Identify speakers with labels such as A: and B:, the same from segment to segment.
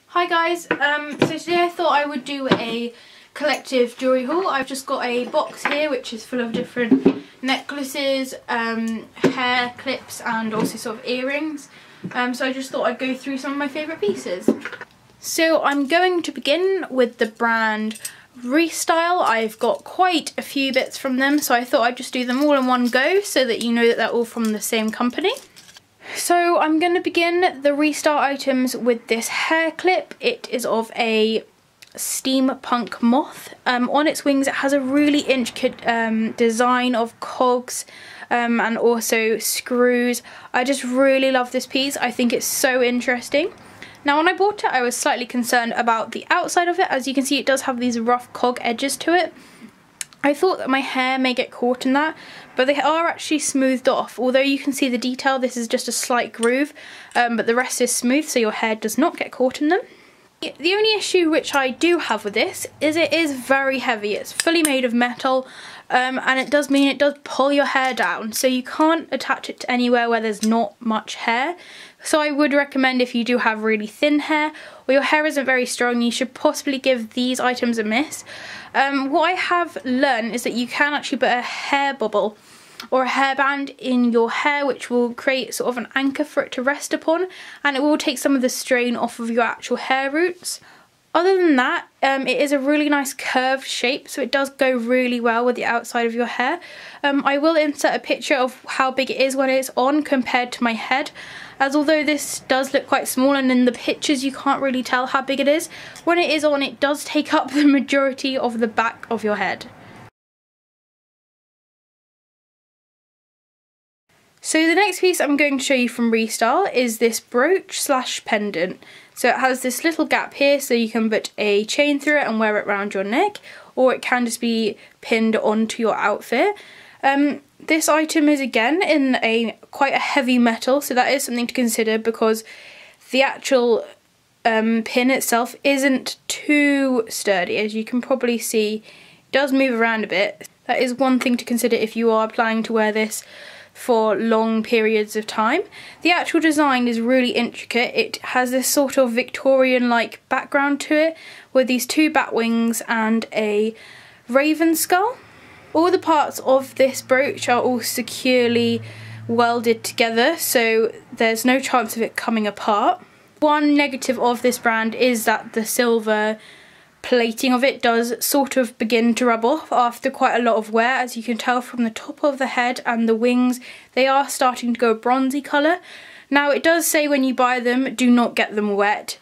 A: Hi guys, so today I thought I would do a collective jewellery haul. I've just got a box here which is full of different necklaces, hair clips and also sort of earrings. So I just thought I'd go through some of my favourite pieces. So I'm going to begin with the brand Restyle. I've got quite a few bits from them, so I thought I'd just do them all in one go so that you know that they're all from the same company. So I'm going to begin the Restyle items with this hair clip. It is of a steampunk moth. On its wings it has a really intricate design of cogs and also screws. I just really love this piece. I think it's so interesting. Now when I bought it I was slightly concerned about the outside of it. As you can see, it does have these rough cog edges to it. I thought that my hair may get caught in that, but they are actually smoothed off. Although you can see the detail, this is just a slight groove, but the rest is smooth, so your hair does not get caught in them. The only issue which I do have with this is it is very heavy. It's fully made of metal, and it does mean it does pull your hair down, so you can't attach it to anywhere where there's not much hair. So I would recommend, if you do have really thin hair or your hair isn't very strong, you should possibly give these items a miss. What I have learned is that you can actually put a hair bubble or a hairband in your hair, which will create sort of an anchor for it to rest upon, and it will take some of the strain off of your actual hair roots. Other than that, it is a really nice curved shape, so it does go really well with the outside of your hair. I will insert a picture of how big it is when it's on compared to my head, as although this does look quite small and in the pictures you can't really tell how big it is, when it is on it does take up the majority of the back of your head. So the next piece I'm going to show you from Restyle is this brooch slash pendant. So it has this little gap here, so you can put a chain through it and wear it around your neck, or it can just be pinned onto your outfit. This item is again in quite a heavy metal, so that is something to consider, because the actual pin itself isn't too sturdy. As you can probably see, it does move around a bit. That is one thing to consider if you are planning to wear this for long periods of time. The actual design is really intricate. It has this sort of Victorian-like background to it, with these two bat wings and a raven skull. All the parts of this brooch are all securely welded together, so there's no chance of it coming apart. One negative of this brand is that the silver plating of it does sort of begin to rub off after quite a lot of wear. As you can tell from the top of the head and the wings, they are starting to go bronzy colour. Now it does say when you buy them, do not get them wet.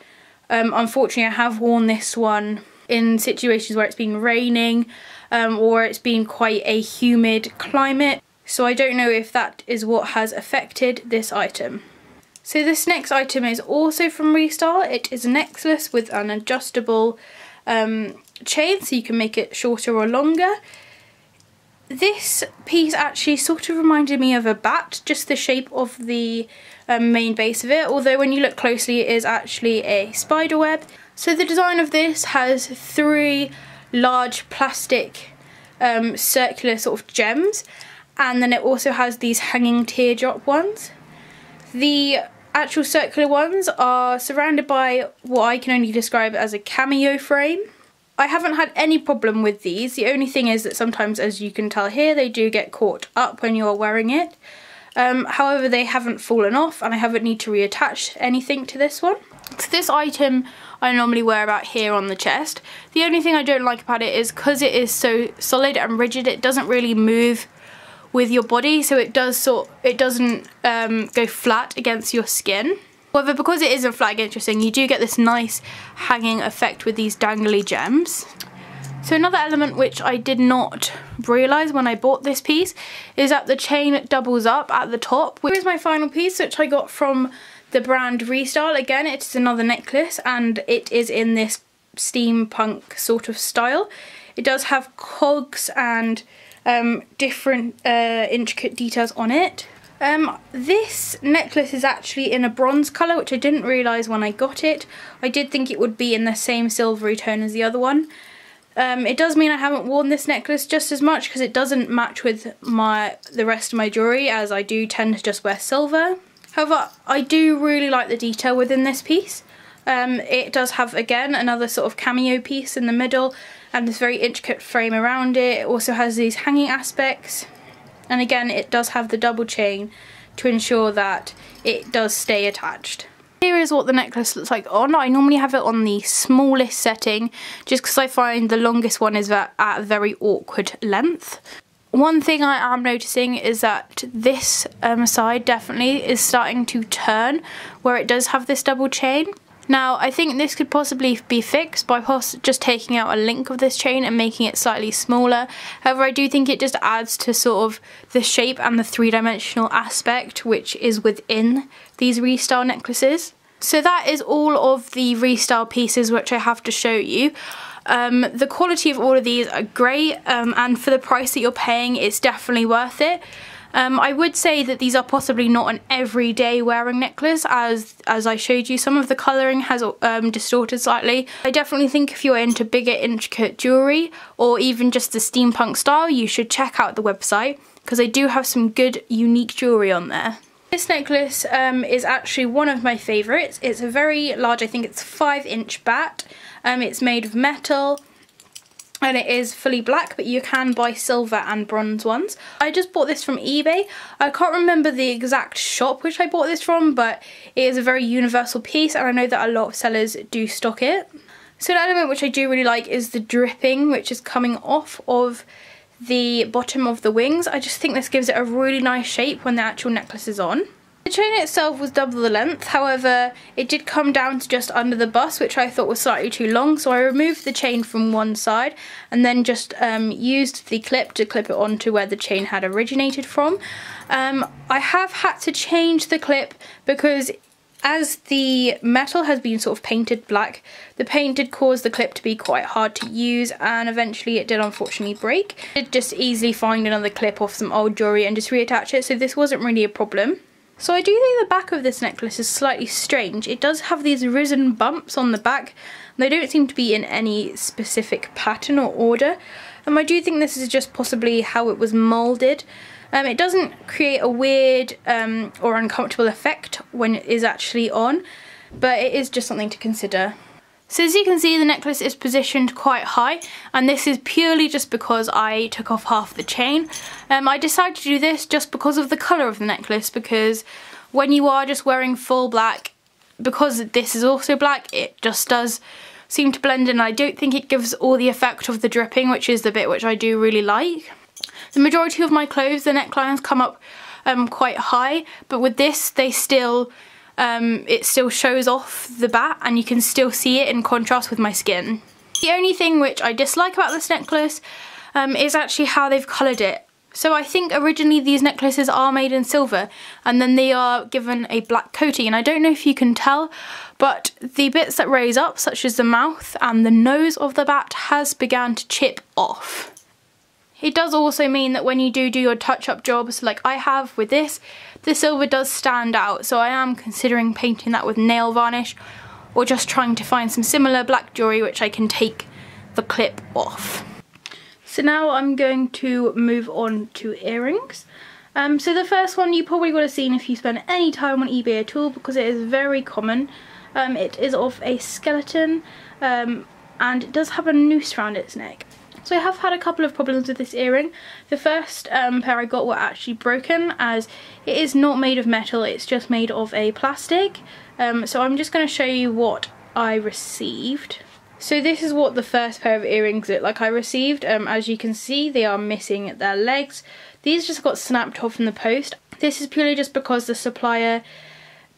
A: Unfortunately I have worn this one in situations where it's been raining or it's been quite a humid climate, so I don't know if that is what has affected this item. So this next item is also from Restyle. It is a necklace with an adjustable chain, so you can make it shorter or longer. This piece actually sort of reminded me of a bat, just the shape of the main base of it, although when you look closely it is actually a spider web. So the design of this has three large plastic circular sort of gems, and then it also has these hanging teardrop ones. The actual circular ones are surrounded by what I can only describe as a cameo frame. I haven't had any problem with these. The only thing is that sometimes, as you can tell here, they do get caught up when you're wearing it. However, they haven't fallen off and I haven't need to reattach anything to this one. So this item I normally wear about here on the chest. The only thing I don't like about it is because it is so solid and rigid, it doesn't really move with your body, so it doesn't go flat against your skin. However, because it isn't flat against your skin, you do get this nice hanging effect with these dangly gems. So another element which I did not realise when I bought this piece is that the chain doubles up at the top. Here's my final piece, which I got from the brand Restyle. Again, it's another necklace and it is in this steampunk sort of style. It does have cogs and different intricate details on it. This necklace is actually in a bronze colour, which I didn't realise when I got it. I did think it would be in the same silvery tone as the other one. It does mean I haven't worn this necklace just as much because it doesn't match with the rest of my jewellery, as I do tend to just wear silver. However, I do really like the detail within this piece. It does have, again, another sort of cameo piece in the middle and this very intricate frame around it. It also has these hanging aspects, and again it does have the double chain to ensure that it does stay attached. Here is what the necklace looks like on. I normally have it on the smallest setting just because I find the longest one is at a very awkward length. One thing I am noticing is that this side definitely is starting to turn where it does have this double chain. Now I think this could possibly be fixed by just taking out a link of this chain and making it slightly smaller. However, I do think it just adds to sort of the shape and the three-dimensional aspect which is within these Restyle necklaces. So that is all of the Restyle pieces which I have to show you. The quality of all of these are great, and for the price that you're paying it's definitely worth it. I would say that these are possibly not an everyday wearing necklace, as I showed you. Some of the colouring has distorted slightly. I definitely think if you're into bigger intricate jewellery or even just the steampunk style, you should check out the website because they do have some good unique jewellery on there. This necklace is actually one of my favourites. It's a very large, I think it's 5-inch bat. It's made of metal. And it is fully black, but you can buy silver and bronze ones. I just bought this from eBay. I can't remember the exact shop which I bought this from, but it is a very universal piece and I know that a lot of sellers do stock it. So an element which I do really like is the dripping which is coming off of the bottom of the wings. I just think this gives it a really nice shape when the actual necklace is on. The chain itself was double the length, however it did come down to just under the bust, which I thought was slightly too long, so I removed the chain from one side and then just used the clip to clip it onto where the chain had originated from. I have had to change the clip because as the metal has been sort of painted black, the paint did cause the clip to be quite hard to use and eventually it did unfortunately break. I did just easily find another clip off some old jewellery and just reattach it, so this wasn't really a problem. So I do think the back of this necklace is slightly strange. It does have these risen bumps on the back. They don't seem to be in any specific pattern or order. I do think this is just possibly how it was moulded. It doesn't create a weird or uncomfortable effect when it is actually on, but it is just something to consider. So as you can see, the necklace is positioned quite high, and this is purely just because I took off half the chain. I decided to do this just because of the colour of the necklace, because when you are just wearing full black, because this is also black, it just does seem to blend in. I don't think it gives all the effect of the dripping, which is the bit which I do really like. The majority of my clothes, the necklines come up quite high, but with this they still it still shows off the bat and you can still see it in contrast with my skin. The only thing which I dislike about this necklace is actually how they've coloured it. So I think originally these necklaces are made in silver and then they are given a black coating, and I don't know if you can tell, but the bits that raise up, such as the mouth and the nose of the bat, has begun to chip off. It does also mean that when you do your touch-up jobs like I have with this, the silver does stand out, so I am considering painting that with nail varnish or just trying to find some similar black jewellery which I can take the clip off. So now I'm going to move on to earrings. So the first one you probably would have seen if you spent any time on eBay at all, because it is very common. It is of a skeleton and it does have a noose around its neck. So I have had a couple of problems with this earring. The first pair I got were actually broken, as it is not made of metal, it's just made of a plastic. So I'm just going to show you what I received. So this is what the first pair of earrings look like I received. As you can see, they are missing their legs. These just got snapped off in the post. This is purely just because the supplier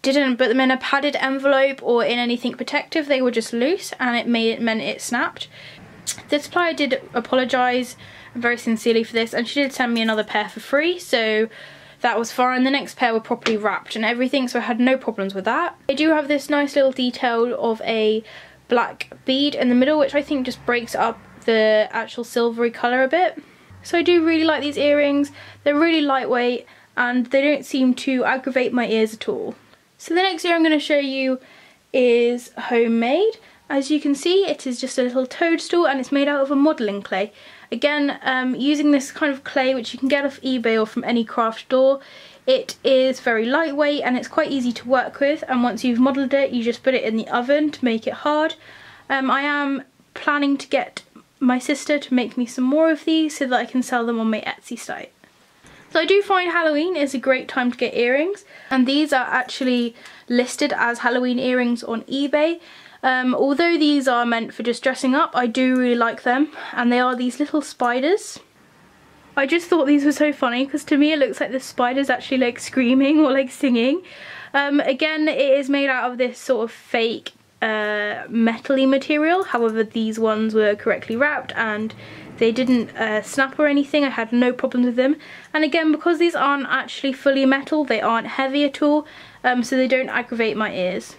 A: didn't put them in a padded envelope or in anything protective. They were just loose and it meant it snapped. The supplier did apologise very sincerely for this, and she did send me another pair for free, so that was fine. The next pair were properly wrapped and everything, so I had no problems with that. I do have this nice little detail of a black bead in the middle, which I think just breaks up the actual silvery colour a bit. So I do really like these earrings. They're really lightweight and they don't seem to aggravate my ears at all. So the next earring I'm going to show you is homemade. As you can see, it is just a little toadstool and it's made out of a modelling clay. Again, using this kind of clay which you can get off eBay or from any craft store, It is very lightweight and it's quite easy to work with, and once you've modelled it you just put it in the oven to make it hard. I am planning to get my sister to make me some more of these so that I can sell them on my Etsy site. So I do find Halloween is a great time to get earrings, and these are actually listed as Halloween earrings on eBay. Although these are meant for just dressing up, I do really like them, and they are these little spiders. I just thought these were so funny because to me it looks like the spider's actually like screaming or like singing. Again, it is made out of this sort of fake metal-y material, however these ones were correctly wrapped and they didn't snap or anything. I had no problems with them, and again, because these aren't actually fully metal, they aren't heavy at all, so they don't aggravate my ears.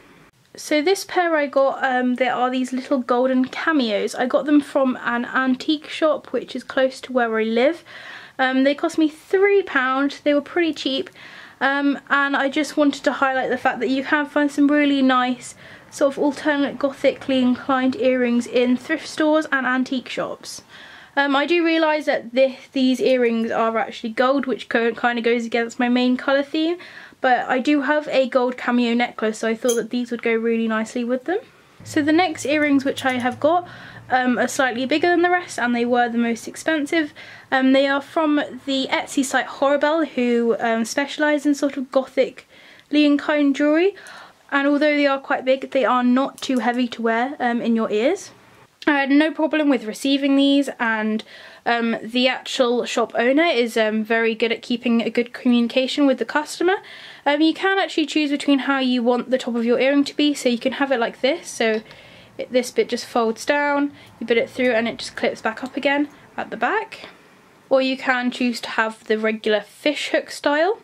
A: So this pair I got, there are these little golden cameos. I got them from an antique shop which is close to where I live. They cost me £3, they were pretty cheap, and I just wanted to highlight the fact that you can find some really nice sort of alternate gothically inclined earrings in thrift stores and antique shops. I do realise that these earrings are actually gold, which kind of goes against my main colour theme, but I do have a gold cameo necklace, so I thought that these would go really nicely with them. So the next earrings which I have got are slightly bigger than the rest, and they were the most expensive. They are from the Etsy site Horrible, who specialise in sort of gothically inclined jewellery, and although they are quite big, they are not too heavy to wear in your ears. I had no problem with receiving these, and the actual shop owner is very good at keeping a good communication with the customer. You can actually choose between how you want the top of your earring to be, so you can have it like this, so this bit just folds down, you put it through and it just clips back up again at the back. Or you can choose to have the regular fish hook style.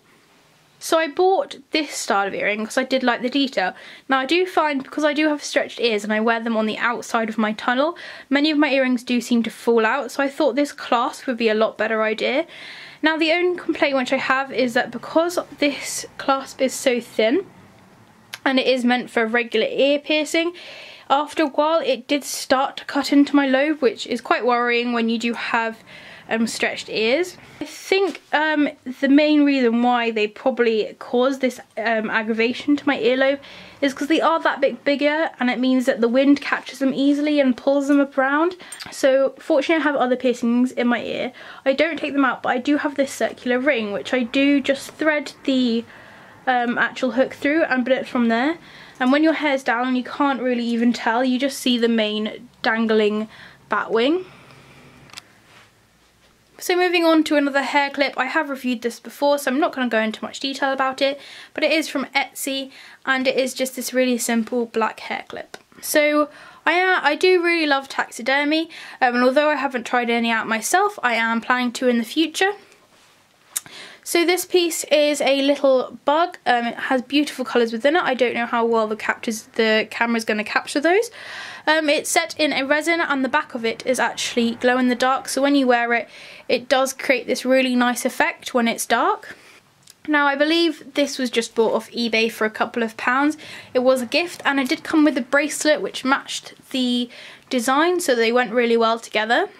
A: So I bought this style of earring because I did like the detail. Now I do find, because I do have stretched ears and I wear them on the outside of my tunnel, many of my earrings do seem to fall out, so I thought this clasp would be a lot better idea. Now the only complaint which I have is that because this clasp is so thin and it is meant for a regular ear piercing, after a while it did start to cut into my lobe, which is quite worrying when you do have stretched ears. I think the main reason why they probably caused this aggravation to my earlobe is because they are that bit bigger, and it means that the wind catches them easily and pulls them up around. So fortunately I have other piercings in my ear. I don't take them out, but I do have this circular ring which I do just thread the actual hook through and put it from there, and when your hair's down you can't really even tell, you just see the main dangling bat wing. So moving on to another hair clip. I have reviewed this before, so I'm not going to go into much detail about it, but it is from Etsy and it is just this really simple black hair clip. So I do really love taxidermy, and although I haven't tried any out myself, I am planning to in the future. So this piece is a little bug. It has beautiful colours within it. I don't know how well the camera's going to capture those. It's set in a resin, and the back of it is actually glow in the dark, so when you wear it, it does create this really nice effect when it's dark. Now I believe this was just bought off eBay for a couple of pounds. It was a gift, and it did come with a bracelet which matched the design, so they went really well together.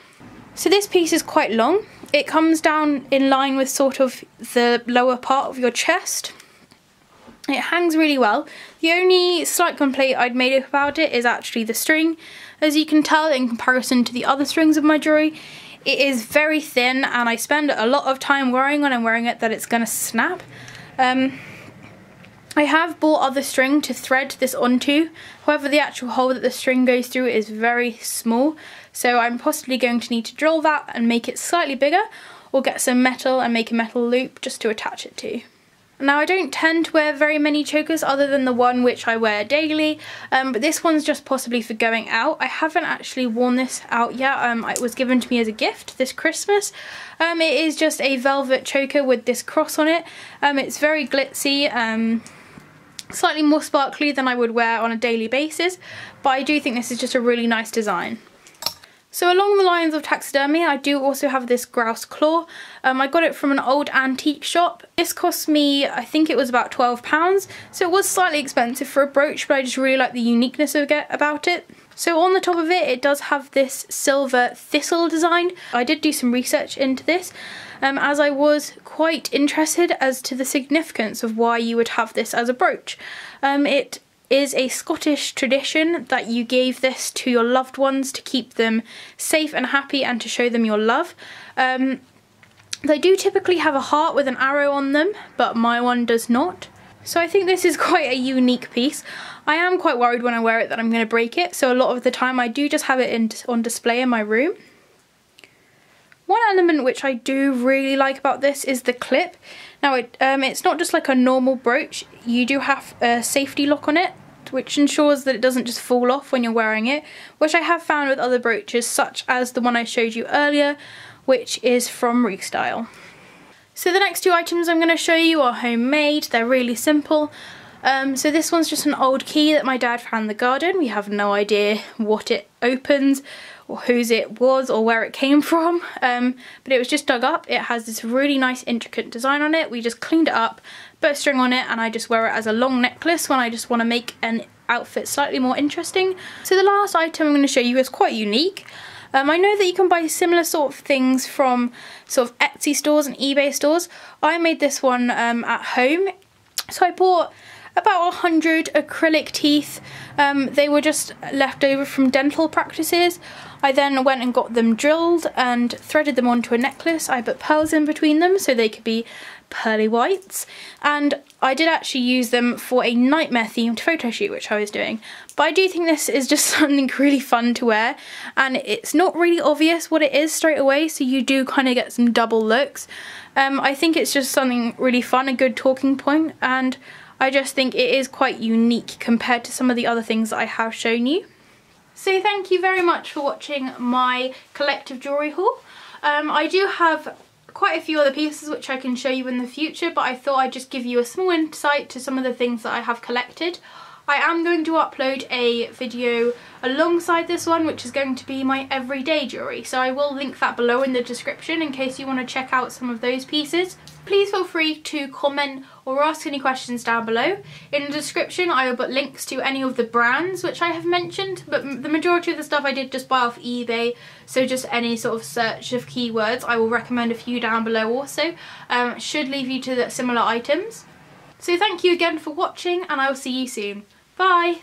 A: So this piece is quite long. It comes down in line with sort of the lower part of your chest. It hangs really well. The only slight complaint I'd made about it is actually the string. As you can tell, in comparison to the other strings of my jewellery, it is very thin, and I spend a lot of time worrying when I'm wearing it that it's going to snap. I have bought other string to thread this onto, however the actual hole that the string goes through is very small, so I'm possibly going to need to drill that and make it slightly bigger, or get some metal and make a metal loop just to attach it to. Now I don't tend to wear very many chokers other than the one which I wear daily, but this one's just possibly for going out. I haven't actually worn this out yet. It was given to me as a gift this Christmas. It is just a velvet choker with this cross on it. It's very glitzy, slightly more sparkly than I would wear on a daily basis, but I do think this is just a really nice design. So along the lines of taxidermy, I do also have this grouse claw. I got it from an old antique shop. This cost me, I think it was about £12, so it was slightly expensive for a brooch, but I just really like the uniqueness of it about it. So on the top of it, it does have this silver thistle design. I did do some research into this as I was quite interested as to the significance of why you would have this as a brooch. It is a Scottish tradition that you gave this to your loved ones to keep them safe and happy and to show them your love. They do typically have a heart with an arrow on them, but my one does not. So I think this is quite a unique piece. I am quite worried when I wear it that I'm going to break it, so a lot of the time I do just have it on display in my room. One element which I do really like about this is the clip. Now it's not just like a normal brooch, you do have a safety lock on it, which ensures that it doesn't just fall off when you're wearing it, which I have found with other brooches such as the one I showed you earlier, which is from Restyle. So the next two items I'm going to show you are homemade, they're really simple. So this one's just an old key that my dad found in the garden. We have no idea what it opens or whose it was or where it came from, but it was just dug up. It has this really nice intricate design on it. We just cleaned it up, put a string on it, and I just wear it as a long necklace when I just want to make an outfit slightly more interesting. So the last item I'm going to show you is quite unique. I know that you can buy similar sort of things from sort of Etsy stores and eBay stores. I made this one at home. So I bought about 100 acrylic teeth. They were just left over from dental practices. I then went and got them drilled and threaded them onto a necklace. I put pearls in between them so they could be pearly whites, and I did actually use them for a nightmare themed photo shoot which I was doing. But I do think this is just something really fun to wear, and it's not really obvious what it is straight away, so you do kind of get some double looks. I think it's just something really fun, a good talking point, and I just think it is quite unique compared to some of the other things that I have shown you. So thank you very much for watching my collective jewellery haul. I do have quite a few other pieces which I can show you in the future, but I thought I'd just give you a small insight to some of the things that I have collected. I am going to upload a video alongside this one, which is going to be my everyday jewellery, so I will link that below in the description in case you want to check out some of those pieces. Please feel free to comment or ask any questions down below. In the description I will put links to any of the brands which I have mentioned, but the majority of the stuff I did just buy off eBay, so just any sort of search of keywords. I will recommend a few down below also, should leave you to the similar items. So thank you again for watching, and I will see you soon. Bye!